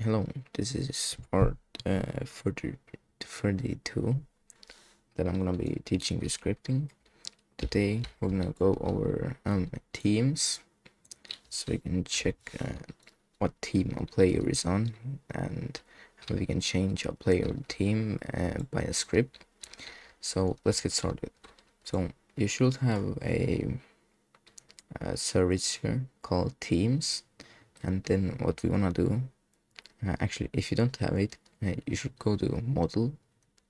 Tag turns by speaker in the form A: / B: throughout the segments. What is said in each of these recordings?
A: Hello, this is part 32 that I'm gonna be teaching the scripting. Today we're gonna go over teams, so we can check what team a player is on and how we can change a player team by a script. So let's get started. So you should have a service here called teams, and then what we wanna do. Actually, if you don't have it, you should go to model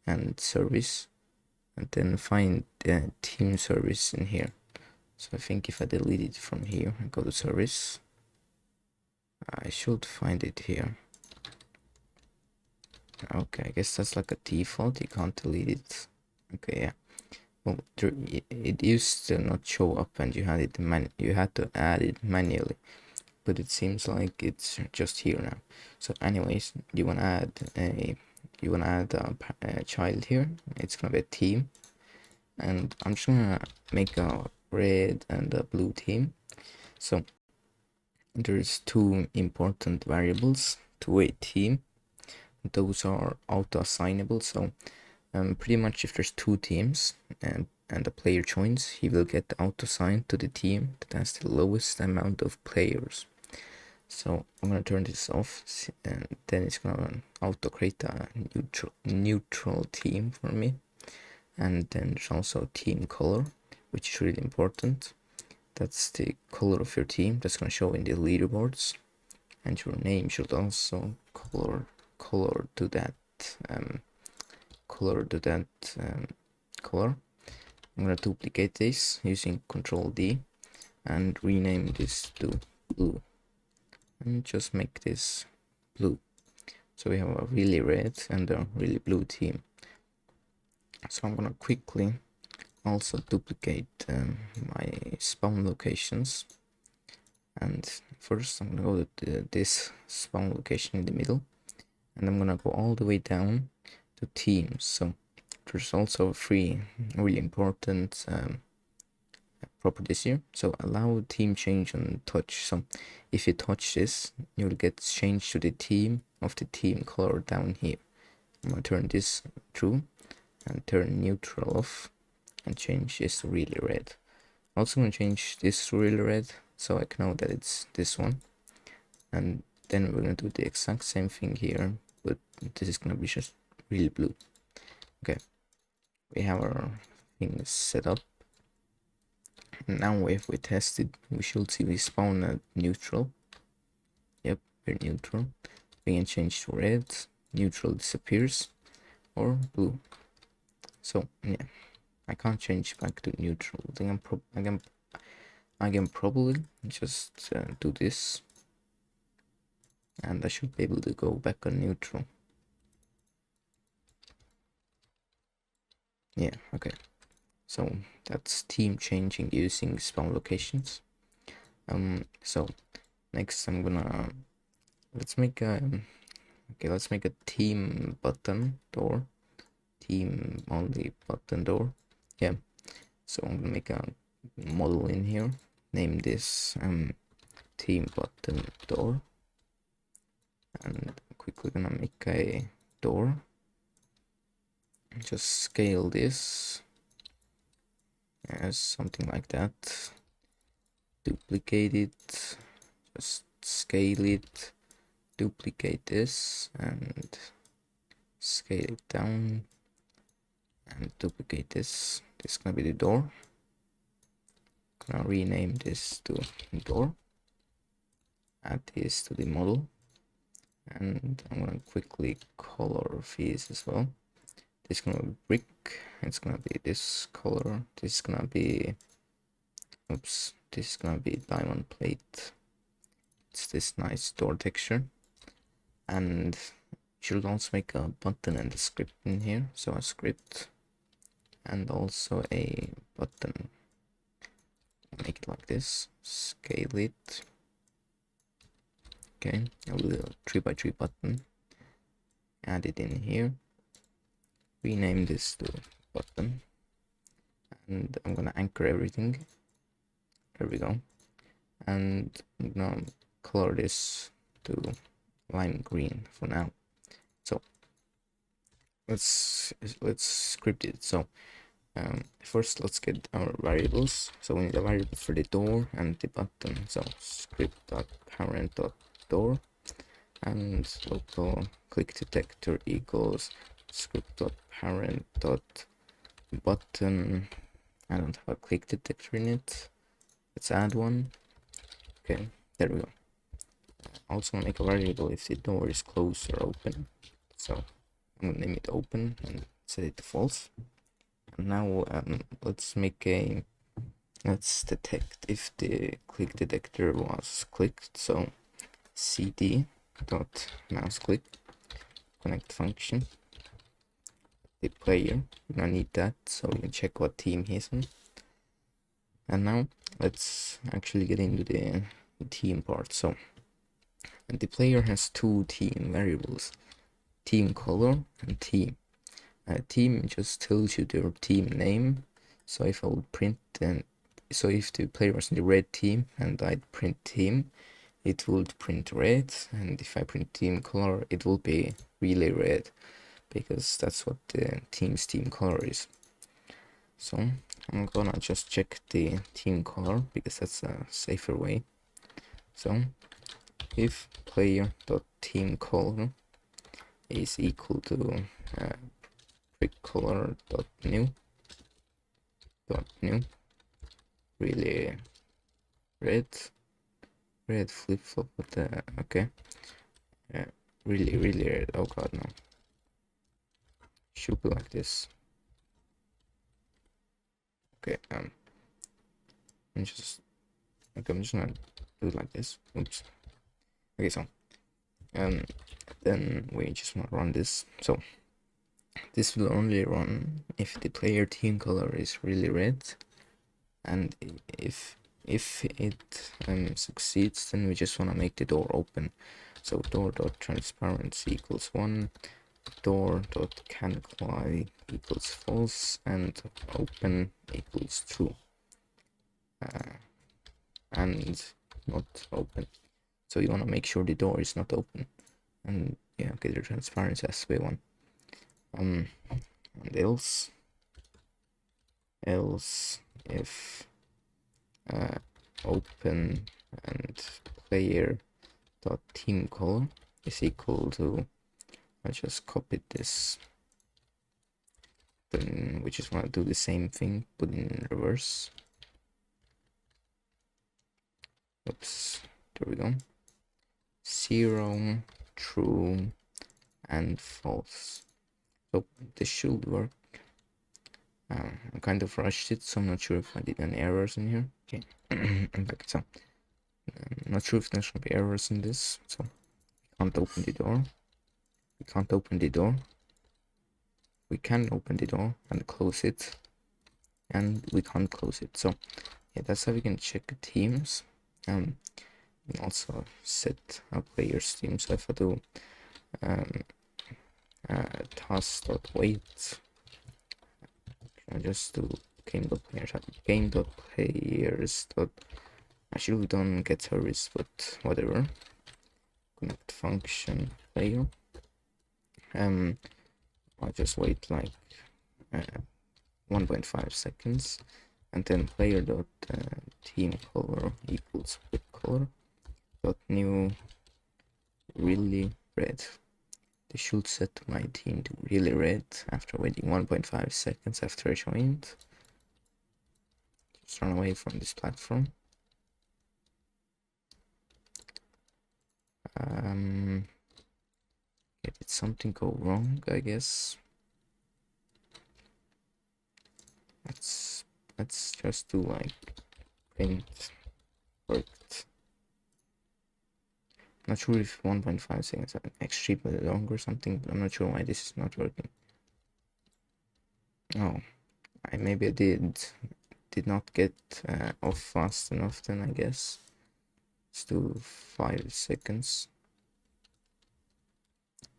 A: and service and then find the team service in here. So I think if I delete it from here and go to service, I should find it here. Okay, I guess that's like a default, you can't delete it. Okay, yeah. Well, it used to not show up and you had to add it manually, but it seems like it's just here now. So anyways, you want to add a child here. It's gonna be a team, and I'm just gonna make a red and a blue team. So there's two important variables to a team. Those are auto assignable. So pretty much if there's two teams and the player joins, he will get auto assigned to the team that has the lowest amount of players. So I'm gonna turn this off, and then it's gonna auto create a neutral team for me. And then there's also team color, which is really important. That's the color of your team that's gonna show in the leaderboards, and your name should also color to that color. I'm gonna duplicate this using Control D and rename this to blue, and just make this blue. So we have a really red and a really blue team. So I'm gonna quickly also duplicate my spawn locations, and first I'm gonna go to this spawn location in the middle, and I'm gonna go all the way down to teams. So there's also three really important properties here. So allow team change on touch. So if you touch this, you'll get changed to the team of the team color down here. I'm gonna turn this true and turn neutral off and change this to really red. Also gonna change this to really red so I can know that it's this one. And then we're gonna do the exact same thing here, but this is gonna be just really blue. Okay, we have our things set up. Now if we test it, we should see we spawn at neutral. Yep, we're neutral. We can change to red, neutral disappears, or blue. So yeah, I can't change back to neutral. I can probably just do this, and I should be able to go back on neutral. Yeah, okay. So that's team changing using spawn locations. So next I'm gonna let's make a team button door, team only button door. Yeah. So I'm gonna make a model in here. Name this team button door, and quickly gonna make a door. Just scale this as something like that. Duplicate it. Just scale it. Duplicate this and scale it down. And duplicate this. This is gonna be the door. Gonna rename this to door. Add this to the model, and I'm gonna quickly color these as well. This is gonna be brick. It's gonna be this color. This is gonna be this is gonna be diamond plate. It's this nice door texture, and should also make a button and a script in here. So a script and also a button. Make it like this. Scale it. Okay, a little 3x3 button. Add it in here. Rename this to button, and I'm gonna anchor everything. There we go. And I'm gonna color this to lime green for now. So let's script it. So first let's get our variables. So we need a variable for the door and the button. So script.parent.door and local click detector equals script.parent.button. I don't have a click detector in it. Let's add one. Okay, there we go. Also make a variable if the door is closed or open. So I'm gonna name it open and set it to false. And now let's detect if the click detector was clicked. So cd dot mouse click connect function the player. We don't need that, so we can check what team he's on. And now let's actually get into the team part. So and the player has two team variables, team color and team. Team just tells you their team name. So if I would print so if the player was in the red team and I'd print team, it would print red, and if I print team color, it will be really red, because that's what the team's team color is. So I'm gonna just check the team color because that's a safer way. So if player.team color is equal to pick color.new really red flip-flop with the okay really red. Oh god, no, should be like this. Okay, I'm just gonna do it like this. Oops. Okay, so then we just want to run this. So this will only run if the player team color is really red, and if it succeeds, then we just want to make the door open. So door.transparency equals 1, door.canCli equals false, and open equals true, and not open. So you want to make sure the door is not open. And yeah, okay, the transparency has to be 1. And else if open and player dot team color is equal to, I just copied this, then we just want to do the same thing but in reverse. Oops, there we go. 0, true, and false. So this should work. I kind of rushed it, so I'm not sure if I did any errors in here. Okay, I'm back. So I'm not sure if there's gonna be errors in this. So we can't open the door. We can't open the door. We can open the door and close it, and we can't close it. So yeah, that's how we can check teams. And also set a player's team. So if I do task.wait, I just do game.players. I should have done get service, but whatever. Connect function player. I'll just wait like 1.5 seconds, and then player dot team color equals pick color dot new really red. They should set my team to really red after waiting 1.5 seconds after I joined. Just run away from this platform. Did something go wrong? I guess. Let's just do like print worked. Not sure if 1.5 seconds are extremely long or something, but I'm not sure why this is not working. Oh, maybe I did not get off fast enough then, I guess. Let's do 5 seconds.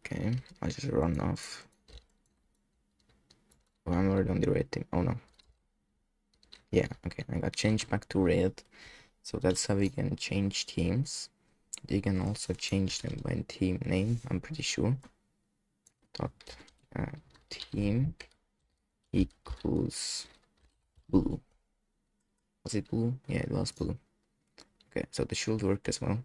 A: Okay, I just run off. Oh, I'm already on the red team. Oh no. Yeah, okay, I got changed back to red. So that's how we can change teams. You can also change them by team name, I'm pretty sure. Dot team equals blue. Was it blue? Yeah, it was blue. Okay, so this should work as well.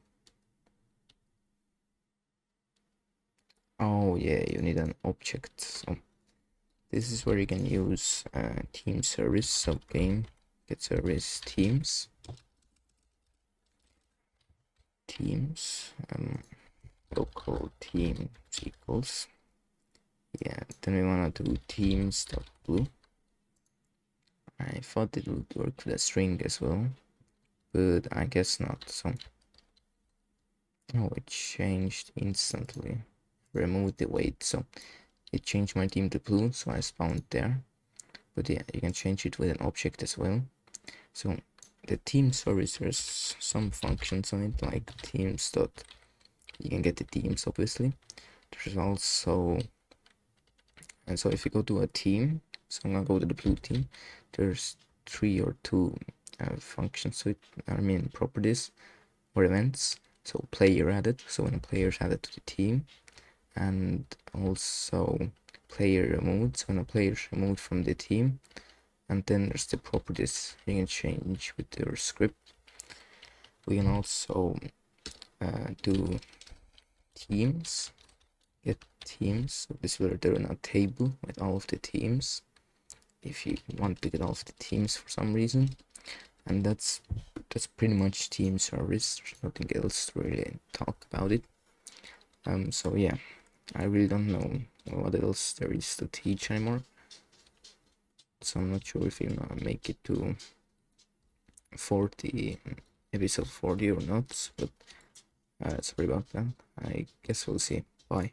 A: Oh yeah, you need an object. So this is where you can use team service. So game get service teams. Local teams equals. Yeah, then we wanna do teams.blue. I thought it would work with a string as well, but I guess not. So oh, it changed instantly. Remove the weight, so it changed my team to blue, so I spawned there. But yeah, you can change it with an object as well. So the team service, there's some functions on it, like teams dot. You can get the teams obviously. There's also, and so if you go to a team, so I'm gonna go to the blue team. There's 3 or 2 functions to it. I mean properties or events. So player added. So when a player is added to the team, and also player removed. So when a player is removed from the team, and then there's the properties you can change with your script. We can also do teams, get teams. So this will return a table with all of the teams if you want to get all of the teams for some reason. And that's pretty much team service. There's nothing else to really talk about it. So yeah, I really don't know what else there is to teach anymore. So I'm not sure if you're gonna make it to 40, episode 40 or not, but sorry about that. I guess we'll see. Bye.